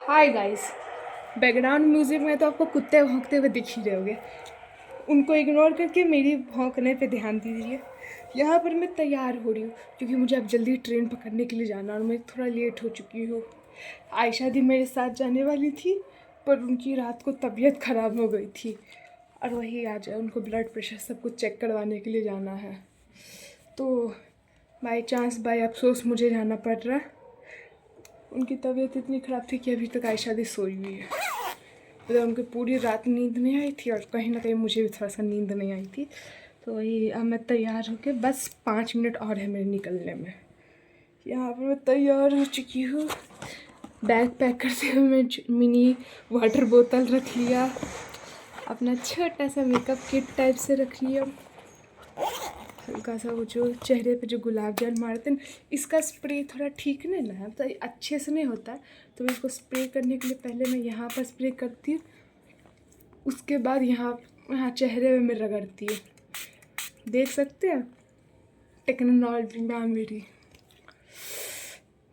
Hi guys. Background music में तो आपको कुत्ते भौंकते हुए दिख ही रहे होंगे। उनको इग्नोर करके मेरी भौंकने पे ध्यान दीजिए। यहाँ पर मैं तैयार हो रही हूँ क्योंकि मुझे अब जल्दी ट्रेन पकड़ने के लिए जाना और मैं थोड़ा लेट हो चुकी हूँ। आयशा दी मेरे साथ जाने वाली थी पर उनकी रात को तबीयत ख़राब हो गई थी और वही आ जाए उनको ब्लड प्रेशर सब कुछ चेक करवाने के लिए जाना है। तो बाई चांस बाई अफसोस मुझे जाना पड़ रहा। उनकी तबीयत इतनी ख़राब थी कि अभी तक आयशा दी सोई हुई है। मतलब उनको पूरी रात नींद नहीं आई थी और कहीं ना कहीं मुझे भी थोड़ा सा नींद नहीं आई थी। तो वही अब मैं तैयार होकर बस 5 मिनट और है मेरे निकलने में। यहाँ पर मैं तैयार हो चुकी हूँ। बैग पैक करते हुए मैं मिनी वाटर बोतल रख लिया, अपना छोटा सा मेकअप किट टाइप से रख लिया, हल्का सा वो जो चेहरे पे जो गुलाब जल मारते हैं इसका स्प्रे थोड़ा ठीक नहीं ना तो अच्छे से नहीं होता है। तो मैं इसको स्प्रे करने के लिए पहले मैं यहाँ पर स्प्रे करती हूँ, उसके बाद यहाँ यहाँ चेहरे में मैं रगड़ती हूँ। देख सकते हैं टेक्नोलॉजी में मेरी।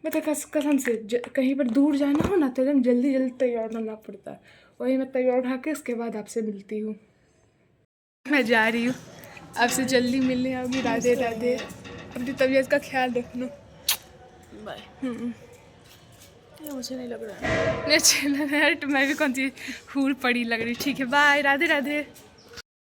मतलब कसम से कहीं पर दूर जाना हो ना तो एकदम जल्दी जल्दी तैयार होना पड़ता है। वही मैं तैयार होकर उसके बाद आपसे मिलती हूँ। मैं जा रही हूँ, आपसे जल्दी मिलने आऊँगी। राधे राधे। अपनी तबीयत का ख्याल रखना। बाय। मुझे नहीं लग रहा है नहीं अच्छा लग रहा है तो मैं भी कौन सी हूर पड़ी लग रही। ठीक है, बाय, राधे राधे।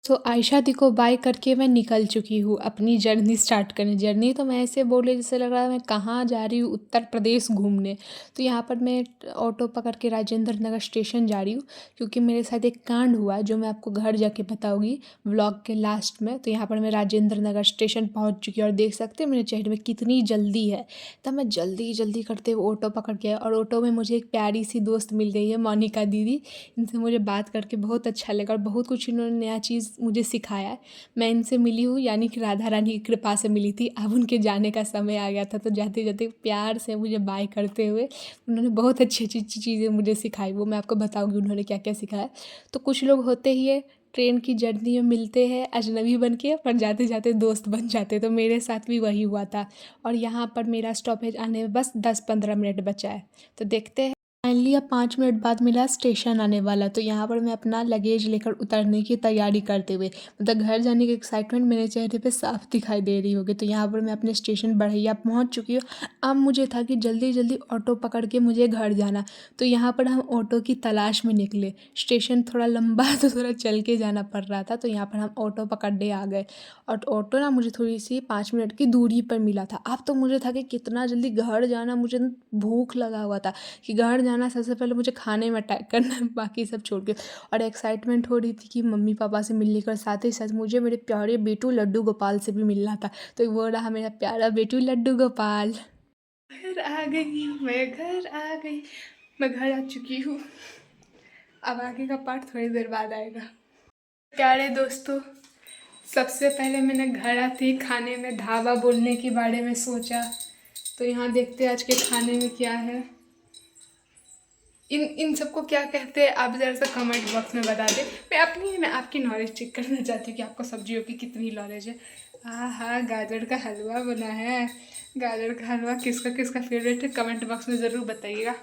तो आयशा दी को बाय करके मैं निकल चुकी हूँ अपनी जर्नी स्टार्ट करने। जर्नी तो मैं ऐसे बोल रही जैसे लग रहा है मैं कहाँ जा रही हूँ, उत्तर प्रदेश घूमने। तो यहाँ पर मैं ऑटो पकड़ के राजेंद्र नगर स्टेशन जा रही हूँ क्योंकि मेरे साथ एक कांड हुआ जो मैं आपको घर जाके बताऊँगी व्लॉग के लास्ट में। तो यहाँ पर मैं राजेंद्र नगर स्टेशन पहुँच चुकी हूँ और देख सकते हैं मेरे चेहरे में कितनी जल्दी है। तब मैं जल्दी जल्दी करते हुए ऑटो पकड़ के और ऑटो में मुझे एक प्यारी सी दोस्त मिल गई है, मोनिका दीदी। इनसे मुझे बात करके बहुत अच्छा लगा और बहुत कुछ इन्होंने नया चीज़ मुझे सिखाया है। मैं इनसे मिली हूँ यानी कि राधा रानी की कृपा से मिली थी। अब उनके जाने का समय आ गया था तो जाते जाते प्यार से मुझे बाय करते हुए उन्होंने बहुत अच्छी अच्छी चीज़ें मुझे सिखाई। वो मैं आपको बताऊँगी उन्होंने क्या क्या सिखाया। तो कुछ लोग होते ही है ट्रेन की जर्नी में मिलते हैं अजनबी बन के पर जाते जाते दोस्त बन जाते। तो मेरे साथ भी वही हुआ था और यहाँ पर मेरा स्टॉपेज आने में बस 10-15 मिनट बचा है। तो देखते हैं। फाइनली अब 5 मिनट बाद मेरा स्टेशन आने वाला। तो यहाँ पर मैं अपना लगेज लेकर उतरने की तैयारी करते हुए मतलब घर जाने की एक्साइटमेंट मेरे चेहरे पे साफ दिखाई दे रही होगी। तो यहाँ पर मैं अपने स्टेशन बढ़ैया पहुँच चुकी हूँ। अब मुझे था कि जल्दी जल्दी ऑटो पकड़ के मुझे घर जाना। तो यहाँ पर हम ऑटो की तलाश में निकले। स्टेशन थोड़ा लंबा तो थोड़ा चल के जाना पड़ रहा था। तो यहाँ पर हम ऑटो पकड़ने आ गए और ऑटो ना मुझे थोड़ी सी 5 मिनट की दूरी पर मिला था। अब तो मुझे था कि कितना जल्दी घर जाना, मुझे भूख लगा हुआ था कि घर जाना सबसे पहले मुझे खाने में अटैक करना है बाकी सब छोड़ के। और एक्साइटमेंट हो रही थी कि मम्मी पापा से मिलने का, साथ ही साथ मुझे मेरे प्यारे बेटू लड्डू गोपाल से भी मिलना था। तो वो रहा मेरा प्यारा बेटू लड्डू गोपाल। घर आ गई, मैं घर आ गई, मैं घर आ चुकी हूँ। अब आगे का पार्ट थोड़ी देर बाद आएगा। प्यारे दोस्तों, सबसे पहले मैंने घर आते ही खाने में ढाबा बोलने के बारे में सोचा। तो यहाँ देखते हैं आज के खाने में क्या है। इन सबको क्या कहते हैं आप ज़रा सा कमेंट बॉक्स में बता दें। मैं आपकी नॉलेज चेक करना चाहती हूँ कि आपको सब्जियों की कितनी नॉलेज है। हाँ, गाजर का हलवा बना है। गाजर का हलवा किसका किसका फेवरेट है कमेंट बॉक्स में ज़रूर बताइएगा।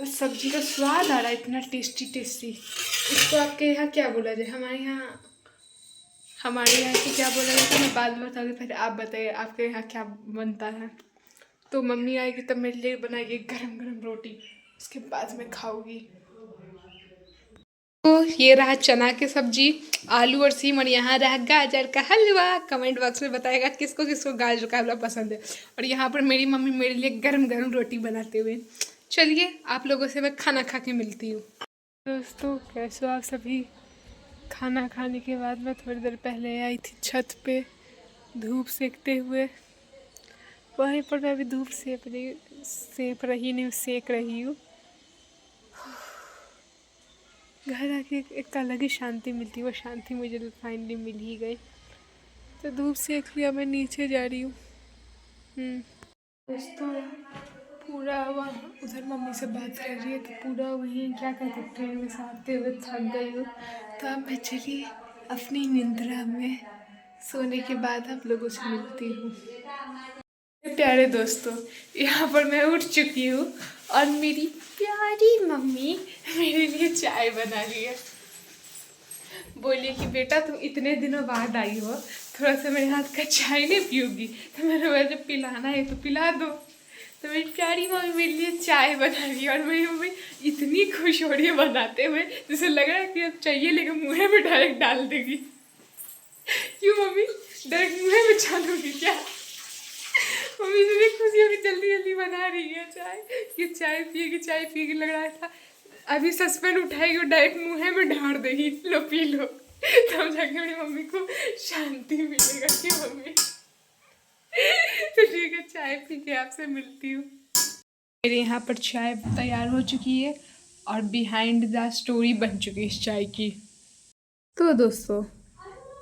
सब्जी का स्वाद आ रहा है इतना टेस्टी टेस्टी। इसको आपके यहाँ क्या बोला जाए? हमारे यहाँ की क्या बोला जाता है मैं बाद में बताऊँगी, पहले आप बताइए आपके यहाँ क्या बनता है। तो मम्मी आएगी तब मेरे लिए बनाएगी गरम गरम रोटी, उसके बाद मैं खाऊंगी। तो ये रहा चना की सब्जी, आलू और सीम, और यहाँ रहा गाजर का हलवा। कमेंट बॉक्स में बताएगा किसको किसको गाजर का हलवा पसंद है। और यहाँ पर मेरी मम्मी मेरे लिए गरम गरम रोटी बनाते हुए। चलिए आप लोगों से मैं खाना खा के मिलती हूँ। दोस्तों कैसे हो आप सभी? खाना खाने के बाद मैं थोड़ी देर पहले आई थी छत पे धूप सेकते हुए। वहीं पर मैं अभी धूप सेक रही हूँ। घर आके एक अलग ही शांति मिलती है, वो शांति मुझे फाइनली मिल ही गई। तो धूप सेक लिया, मैं नीचे जा रही हूँ। दोस्तों पूरा वहाँ उधर मम्मी से बात कर रही है तो पूरा वहीं क्या कहते हैं ट्रेन में से आते हुए थक गई हूँ। तो अब मैं चली अपनी निंद्रा में, सोने के बाद आप लोगों से मिलती हूँ। प्यारे दोस्तों यहाँ पर मैं उठ चुकी हूँ और मेरी प्यारी मम्मी मेरे लिए चाय बना रही है। बोली कि बेटा तुम इतने दिनों बाद आई हो, थोड़ा सा मेरे हाथ का चाय नहीं पियोगी, तो मैंने बोला जब पिलाना है तो पिला दो। तो मेरी प्यारी मम्मी मेरे लिए चाय बना रही है और मेरी मम्मी इतनी खुश हो रही है बनाते हुए, जैसे लग रहा है कि अब चाहिए लेकर मुँह में डायरेक्ट डाल देगी। क्यों मम्मी, डायरेक्ट मुँह में डालोगी क्या? मम्मी इतनी खुशी होगी, जल्दी जल्दी बना रही है चाय, ये चाय पिएगी लग रहा था। अभी सस्पेंड उठाएगी और डायरेक्ट मुँह में ढार देगी, लो पी लो, तब जाके मेरी मम्मी को शांति मिलेगा कि मम्मी तो ठीक है, चाय पी के आपसे मिलती हूँ। मेरे यहाँ पर चाय तैयार हो चुकी है और बिहाइंड द स्टोरी बन चुकी है इस चाय की। तो दोस्तों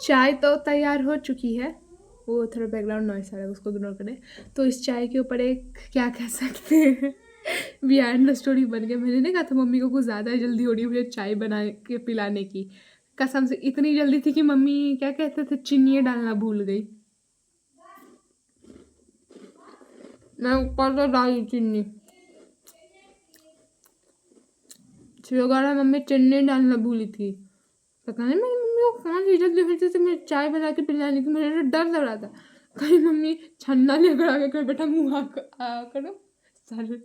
चाय तो तैयार हो चुकी है, वो थोड़ा बैकग्राउंड नॉइस आ रहा है उसको इग्नोर करें। तो इस चाय के ऊपर एक क्या कह सकते हैं बिहाइंड द स्टोरी बन गया। मैंने नहीं कहा था मम्मी को कुछ ज़्यादा जल्दी हो रही है मुझे चाय बना के पिलाने की, कसम से इतनी जल्दी थी कि मम्मी क्या कहते थे चीनी डालना भूल गई। मैं ऊपर से डाली चीनी, शुगर मम्मी चीनी डालना भूली थी। पता नहीं मेरी मम्मी को कौन सी जल्दी होती थी मुझे चाय बना के पिलाने की। मुझे डर लग रहा था कहीं मम्मी छन्ना लेकर आगे कर बेटा मुँह आ करो सारे।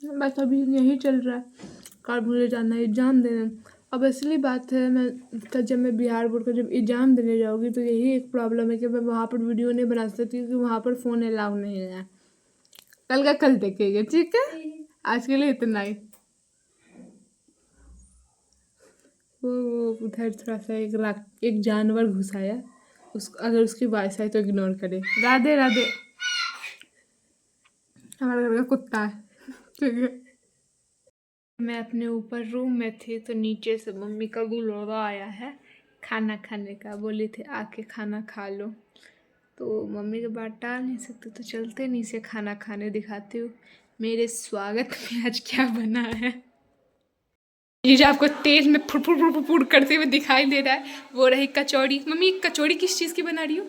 बस अभी यही चल रहा है, कल मुझे जाना है एग्ज़ाम देने। अब असली बात है मैं जब मैं बिहार बोर्ड का जब एग्ज़ाम देने जाऊँगी तो यही एक प्रॉब्लम है कि मैं वहाँ पर वीडियो नहीं बना सकती क्योंकि वहाँ पर फ़ोन अलाउ नहीं है। कल का कल देखेंगे, ठीक है? आज के लिए इतना ही। वो उधर थोड़ा सा एक जानवर घुसाया, अगर उसकी वॉइस आई तो इग्नोर करें। राधे राधे, हमारे घर का कुत्ता है, ठीक है। मैं अपने ऊपर रूम में थी तो नीचे से मम्मी का बुलावा आया है खाना खाने का, बोली थी आके खाना खा लो। तो मम्मी के बात टाल नहीं सकते तो चलते नहीं से खाना खाने दिखाती हूँ मेरे स्वागत में आज क्या बना है। ये जो आपको तेज में फुट फुट फुट फुट करते हुए दिखाई दे रहा है वो रही कचौड़ी। मम्मी कचौड़ी किस चीज़ की बना रही हो?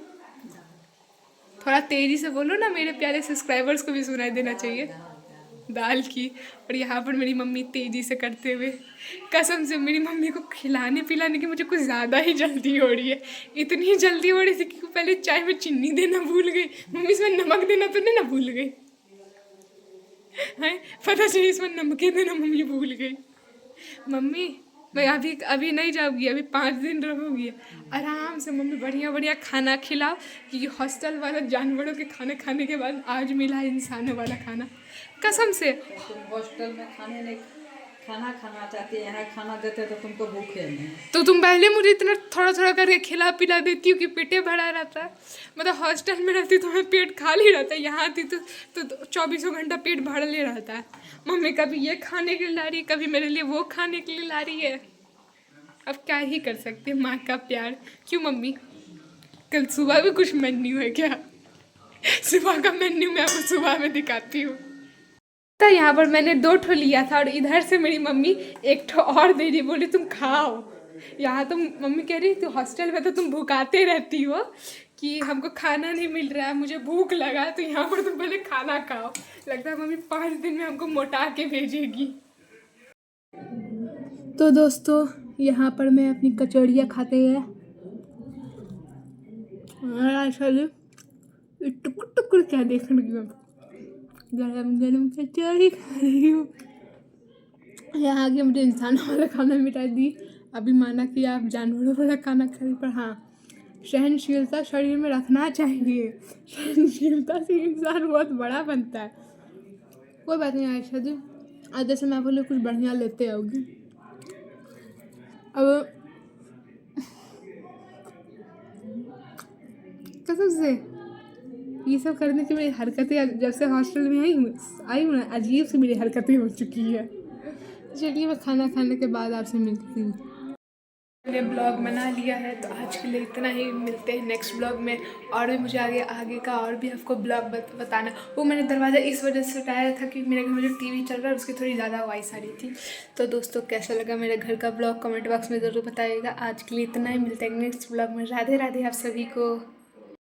थोड़ा तेज़ी से बोलो ना, मेरे प्यारे सब्सक्राइबर्स को भी सुनाई देना चाहिए। दाल की। और यहाँ पर मेरी मम्मी तेज़ी से करते हुए, कसम से मेरी मम्मी को खिलाने पिलाने की मुझे कुछ ज़्यादा ही जल्दी हो रही है। इतनी जल्दी हो रही थी कि पहले चाय में चीनी देना भूल गई, मम्मी इसमें नमक देना तो नहीं ना भूल गई है? पता चली इसमें नमक देना मम्मी भूल गई। मम्मी मैं अभी नहीं जाऊँगी, अभी 5 दिन रहूँगी आराम से। मम्मी बढ़िया बढ़िया खाना खिलाओ क्योंकि हॉस्टल वाला जानवरों के खाने खाने के बाद आज मिला है इंसानों वाला खाना, कसम से। तुम हॉस्टल में खाना खाना चाहती है, यहाँ खाना देते तो तुमको भूखे नहीं। तो तुम पहले मुझे इतना थोड़ा थोड़ा करके खिला पिला देती हो कि पेटे भरा रहता। मतलब हॉस्टल में रहती तो मैं पेट खाली रहता, यहाँ आती तो 24 घंटा पेट भरले रहता है। मम्मी कभी ये खाने के लिए ला रही है, कभी मेरे लिए वो खाने के लिए ला रही है। अब क्या ही कर सकते हैं, माँ का प्यार। क्यों मम्मी, कल सुबह भी कुछ मेन्यू है क्या? सुबह का मेन्यू मैं आपको सुबह में दिखाती हूँ। तो यहाँ पर मैंने 2 ठो लिया था और इधर से मेरी मम्मी 1 ठो और दे रही, बोली तुम खाओ। यहाँ तो मम्मी कह रही तू हॉस्टल में तो तुम भूखाते रहती हो कि हमको खाना नहीं मिल रहा है, मुझे भूख लगा, तो यहाँ पर तुम पहले खाना खाओ। लगता है मम्मी 5 दिन में हमको मोटा के भेजेगी। तो दोस्तों यहाँ पर मैं अपनी कचौड़ियाँ खाते हैं, टुकुर टुकुर क्या देख रही हूँ, गरम गरम कचौड़ी खा रही हूँ। यहाँ आके मुझे इंसानों वाला खाना मिटा दी, अभी माना कि आप जानवरों वाला खाना खा रही, पर हाँ सहनशीलता शरीर में रखना चाहिए, सहनशीलता से इंसान बहुत बड़ा बनता है। कोई बात नहीं आयशा जी, आज जैसे मैं बोले कुछ बढ़िया लेते आओगी। अब कसम से ये सब करने की मेरी हरकतें जब से हॉस्टल में आई हूँ ना, अजीब सी मेरी हरकतें हो चुकी है। चलिए मैं खाना खाने के बाद आपसे मिलती हूँ। मैंने ब्लॉग बना लिया है तो आज के लिए इतना ही, मिलते हैं नेक्स्ट ब्लॉग में। और भी मुझे आगे का और भी आपको ब्लॉग बताना। वो मैंने दरवाज़ा इस वजह से उठाया था कि मेरे घर में जो टीवी चल रहा है उसकी थोड़ी ज़्यादा वॉइस आ रही थी। तो दोस्तों कैसा लगा मेरे घर का ब्लॉग कमेंट बॉक्स में ज़रूर बताइएगा। आज के लिए इतना ही, मिलते हैं नेक्स्ट ब्लॉग में। राधे राधे आप सभी को।